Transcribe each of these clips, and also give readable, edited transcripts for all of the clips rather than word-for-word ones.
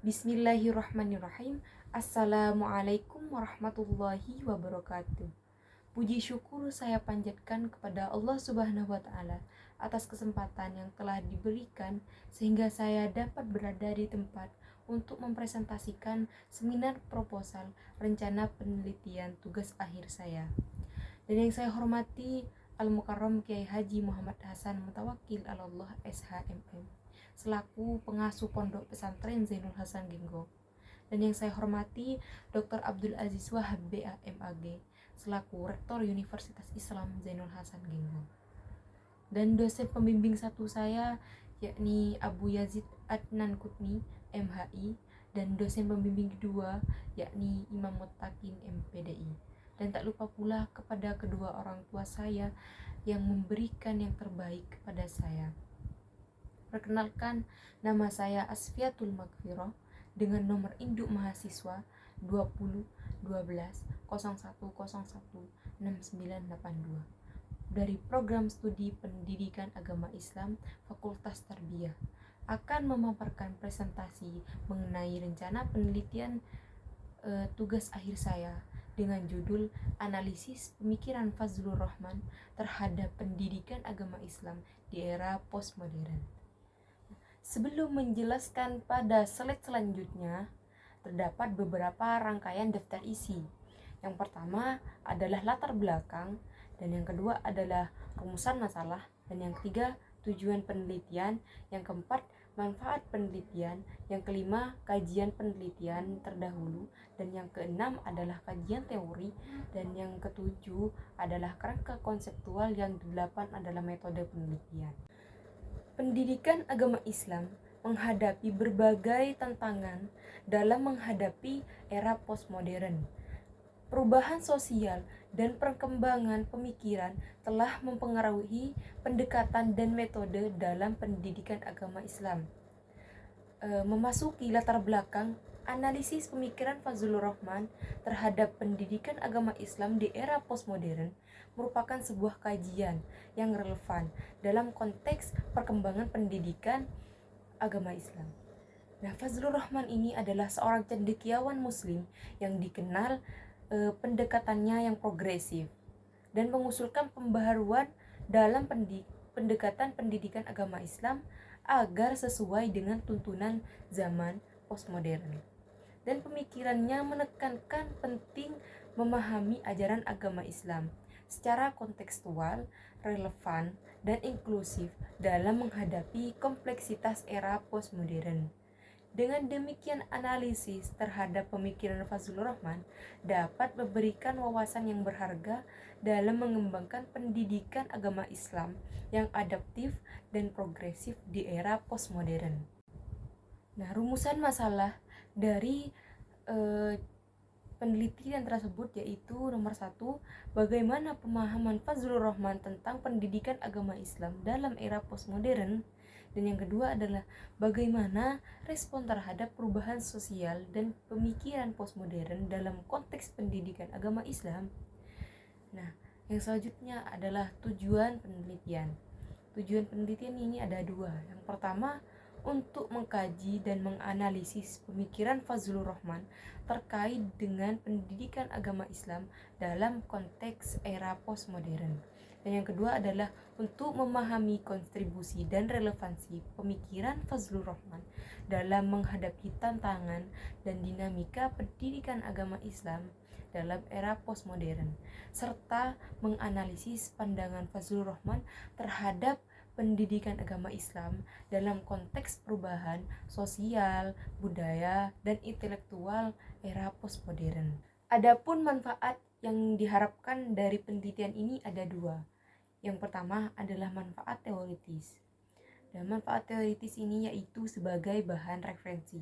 Bismillahirrahmanirrahim. Assalamualaikum warahmatullahi wabarakatuh. Puji syukur saya panjatkan kepada Allah Subhanahu wa Ta'ala atas kesempatan yang telah diberikan sehingga saya dapat berada di tempat untuk mempresentasikan seminar proposal rencana penelitian tugas akhir saya. Dan yang saya hormati Al-Mukarram Kiai Haji Muhammad Hasan Mutawakil Allah SHMM selaku pengasuh Pondok Pesantren Zainul Hasan Genggo. Dan yang saya hormati Dr. Abdul Aziz Wahab BAMAG selaku Rektor Universitas Islam Zainul Hasan Genggo. Dan dosen pembimbing satu saya yakni Abu Yazid Adnan Kutni MHI, dan dosen pembimbing kedua yakni Imam Muttaqin MPDI. Dan tak lupa pula kepada kedua orang tua saya yang memberikan yang terbaik kepada saya. Perkenalkan, nama saya Asfiatul Magfirah dengan nomor induk mahasiswa 20 12 0101 6982 dari program studi Pendidikan Agama Islam Fakultas Tarbiyah, akan memaparkan presentasi mengenai rencana penelitian tugas akhir saya dengan judul Analisis Pemikiran Fazlur Rahman terhadap Pendidikan Agama Islam di Era Postmodern. Sebelum menjelaskan pada slide selanjutnya, terdapat beberapa rangkaian daftar isi. Yang pertama adalah latar belakang, dan yang kedua adalah rumusan masalah, dan yang ketiga tujuan penelitian, yang keempat manfaat penelitian, yang kelima kajian penelitian terdahulu, dan yang keenam adalah kajian teori, dan yang ketujuh adalah kerangka konseptual, yang kedelapan adalah metode penelitian. Pendidikan agama Islam menghadapi berbagai tantangan dalam menghadapi era postmodern. Perubahan sosial dan perkembangan pemikiran telah mempengaruhi pendekatan dan metode dalam pendidikan agama Islam. Memasuki latar belakang analisis pemikiran Fazlur Rahman terhadap pendidikan agama Islam di era postmodern merupakan sebuah kajian yang relevan dalam konteks perkembangan pendidikan agama Islam. Nah, Fazlur Rahman ini adalah seorang cendekiawan muslim yang dikenal pendekatannya yang progresif dan mengusulkan pembaharuan dalam pendekatan pendidikan agama Islam agar sesuai dengan tuntunan zaman postmodern. Dan pemikirannya menekankan penting memahami ajaran agama Islam secara kontekstual, relevan, dan inklusif dalam menghadapi kompleksitas era postmodern. Dengan demikian, analisis terhadap pemikiran Fazlur Rahman dapat memberikan wawasan yang berharga dalam mengembangkan pendidikan agama Islam yang adaptif dan progresif di era postmodern. Nah, rumusan masalah dari penelitian tersebut yaitu nomor 1, bagaimana pemahaman Fazlur Rahman tentang pendidikan agama Islam dalam era postmodern, dan yang kedua adalah bagaimana respon terhadap perubahan sosial dan pemikiran postmodern dalam konteks pendidikan agama Islam. Nah, yang selanjutnya adalah tujuan penelitian. Tujuan penelitian ini ada dua. Yang pertama, untuk mengkaji dan menganalisis pemikiran Fazlur Rahman terkait dengan pendidikan agama Islam dalam konteks era postmodern. Dan yang kedua adalah untuk memahami kontribusi dan relevansi pemikiran Fazlur Rahman dalam menghadapi tantangan dan dinamika pendidikan agama Islam dalam era postmodern, serta menganalisis pandangan Fazlur Rahman terhadap pendidikan agama Islam dalam konteks perubahan sosial, budaya, dan intelektual era postmodern. Adapun manfaat yang diharapkan dari penelitian ini ada dua. Yang pertama adalah manfaat teoritis. Dan manfaat teoritis ini yaitu sebagai bahan referensi.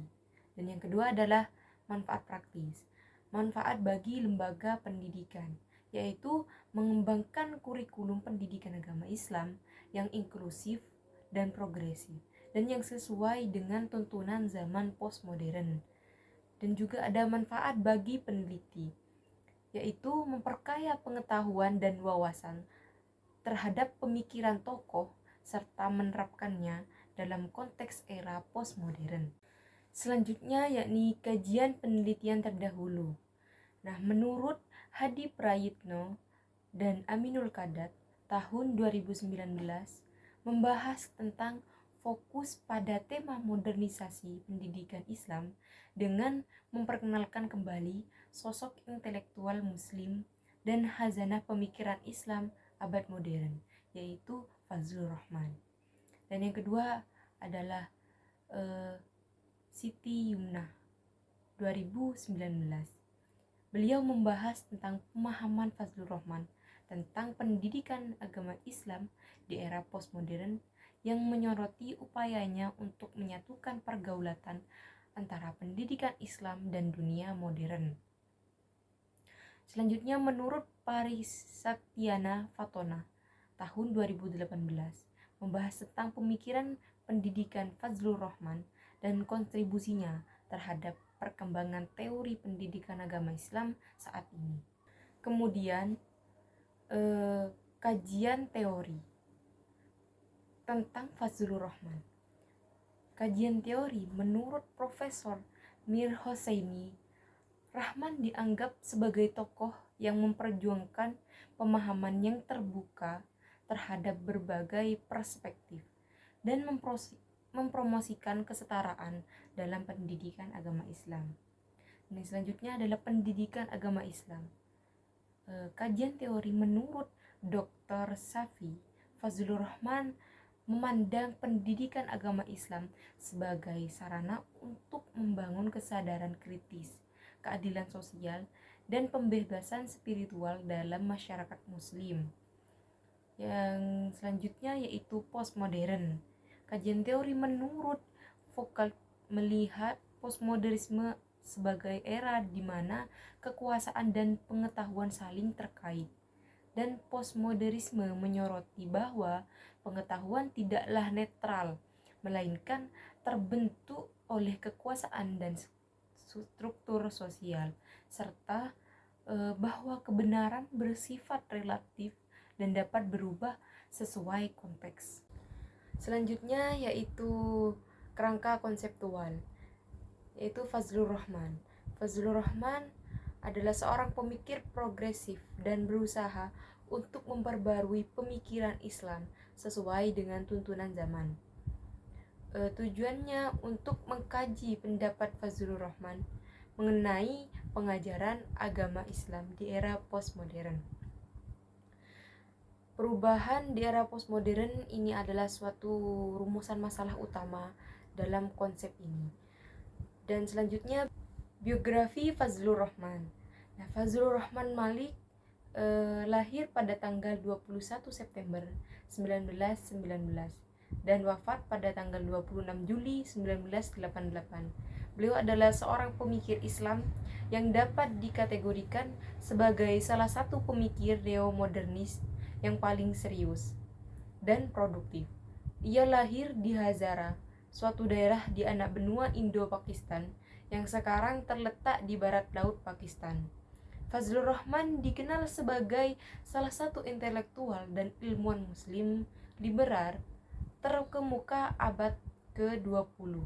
Dan yang kedua adalah manfaat praktis. Manfaat bagi lembaga pendidikan, yaitu mengembangkan kurikulum pendidikan agama Islam yang inklusif dan progresif dan yang sesuai dengan tuntunan zaman postmodern. Dan juga ada manfaat bagi peneliti, yaitu memperkaya pengetahuan dan wawasan terhadap pemikiran tokoh serta menerapkannya dalam konteks era postmodern. Selanjutnya yakni kajian penelitian terdahulu. Nah, menurut Hadi Prayitno dan Aminul Qadat tahun 2019 membahas tentang fokus pada tema modernisasi pendidikan Islam dengan memperkenalkan kembali sosok intelektual muslim dan hazanah pemikiran Islam abad modern, yaitu Fazlur Rahman. Dan yang kedua adalah Siti Yumnah 2019. Beliau membahas tentang pemahaman Fazlur Rahman tentang pendidikan agama Islam di era postmodern yang menyoroti upayanya untuk menyatukan pergaulatan antara pendidikan Islam dan dunia modern. Selanjutnya menurut Paris Saktiana Fatona tahun 2018 membahas tentang pemikiran pendidikan Fazlur Rahman dan kontribusinya terhadap perkembangan teori pendidikan agama Islam saat ini. Kemudian kajian teori tentang Fazlur Rahman. Kajian teori menurut Profesor Mir Hosseini, Rahman dianggap sebagai tokoh yang memperjuangkan pemahaman yang terbuka terhadap berbagai perspektif dan mempromosikan kesetaraan dalam pendidikan agama Islam. Ini selanjutnya adalah pendidikan agama Islam. Kajian teori menurut Dr. Safi, Fazlur Rahman memandang pendidikan agama Islam sebagai sarana untuk membangun kesadaran kritis, keadilan sosial, dan pembebasan spiritual dalam masyarakat muslim. Yang selanjutnya yaitu postmodern. Kajian teori menurut Foucault melihat postmodernisme sebagai era di mana kekuasaan dan pengetahuan saling terkait, dan postmodernisme menyoroti bahwa pengetahuan tidaklah netral, melainkan terbentuk oleh kekuasaan dan struktur sosial, serta bahwa kebenaran bersifat relatif dan dapat berubah sesuai konteks. Selanjutnya yaitu kerangka konseptual, yaitu Fazlur Rahman. Fazlur Rahman adalah seorang pemikir progresif dan berusaha untuk memperbarui pemikiran Islam sesuai dengan tuntunan zaman. Tujuannya untuk mengkaji pendapat Fazlur Rahman mengenai pengajaran agama Islam di era postmodern. Perubahan di era postmodern ini adalah suatu rumusan masalah utama dalam konsep ini. Dan selanjutnya biografi Fazlur Rahman. Nah, Fazlur Rahman Malik lahir pada tanggal 21 September 1919 dan wafat pada tanggal 26 Juli 1988. Beliau adalah seorang pemikir Islam yang dapat dikategorikan sebagai salah satu pemikir neo-modernis yang paling serius dan produktif. Ia lahir di Hazara, suatu daerah di anak benua Indo-Pakistan yang sekarang terletak di barat laut Pakistan. Fazlur Rahman dikenal sebagai salah satu intelektual dan ilmuwan muslim liberal terkemuka abad ke-20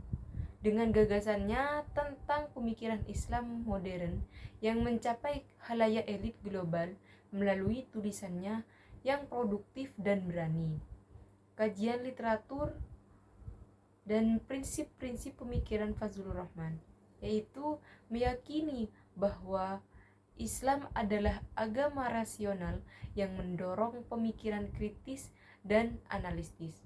dengan gagasannya tentang pemikiran Islam modern yang mencapai khalayak elit global melalui tulisannya yang produktif dan berani. Kajian literatur dan prinsip-prinsip pemikiran Fazlur Rahman, yaitu meyakini bahwa Islam adalah agama rasional yang mendorong pemikiran kritis dan analitis.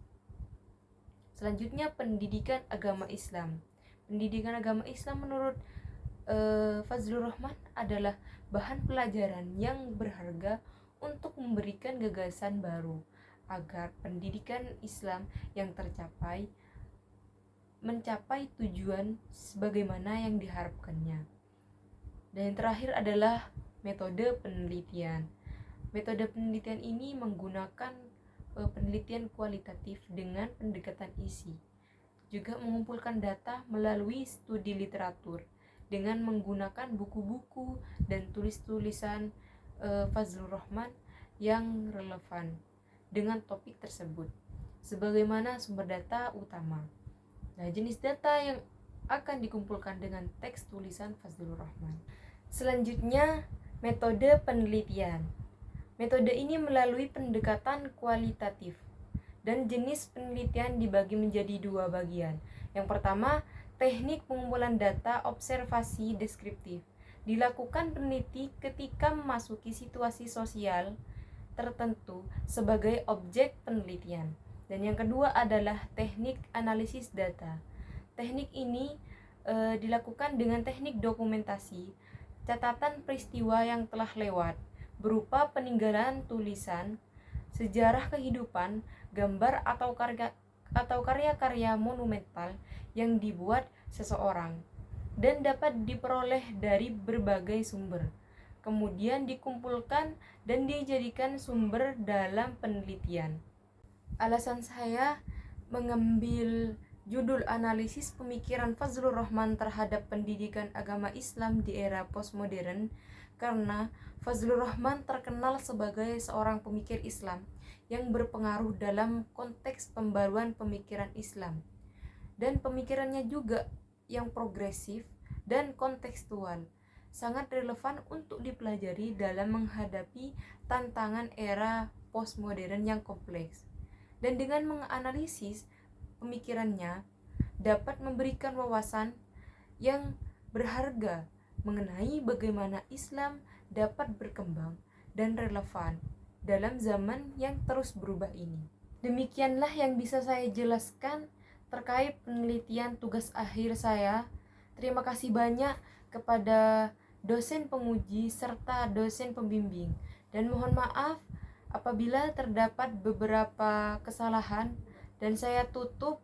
Selanjutnya pendidikan agama Islam. Pendidikan agama Islam menurut Fazlur Rahman adalah bahan pelajaran yang berharga untuk memberikan gagasan baru agar pendidikan Islam yang mencapai tujuan sebagaimana yang diharapkannya. Dan yang terakhir adalah metode penelitian. Metode penelitian ini menggunakan penelitian kualitatif dengan pendekatan isi. Juga mengumpulkan data melalui studi literatur dengan menggunakan buku-buku dan tulis-tulisan Fazlur Rahman yang relevan dengan topik tersebut sebagaimana sumber data utama. Nah, jenis data yang akan dikumpulkan dengan teks tulisan Fazlur Rahman. Selanjutnya, metode penelitian. Metode ini melalui pendekatan kualitatif dan jenis penelitian dibagi menjadi dua bagian. Yang pertama, teknik pengumpulan data observasi deskriptif. Dilakukan peneliti ketika memasuki situasi sosial tertentu sebagai objek penelitian. Dan yang kedua adalah teknik analisis data. Teknik ini dilakukan dengan teknik dokumentasi, catatan peristiwa yang telah lewat, berupa peninggalan tulisan, sejarah kehidupan, gambar atau karya-karya monumental yang dibuat seseorang dan dapat diperoleh dari berbagai sumber. Kemudian dikumpulkan dan dijadikan sumber dalam penelitian. Alasan saya mengambil judul analisis pemikiran Fazlur Rahman terhadap pendidikan agama Islam di era postmodern karena Fazlur Rahman terkenal sebagai seorang pemikir Islam yang berpengaruh dalam konteks pembaruan pemikiran Islam, dan pemikirannya juga yang progresif dan kontekstual, sangat relevan untuk dipelajari dalam menghadapi tantangan era postmodern yang kompleks. Dan dengan menganalisis pemikirannya dapat memberikan wawasan yang berharga mengenai bagaimana Islam dapat berkembang dan relevan dalam zaman yang terus berubah ini. Demikianlah yang bisa saya jelaskan terkait penelitian tugas akhir saya. Terima kasih banyak kepada dosen penguji serta dosen pembimbing, dan mohon maaf apabila terdapat beberapa kesalahan, dan saya tutup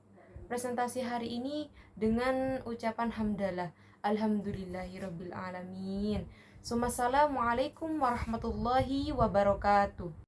presentasi hari ini dengan ucapan hamdalah. Alhamdulillahirabbil alamin. Assalamualaikum warahmatullahi wabarakatuh.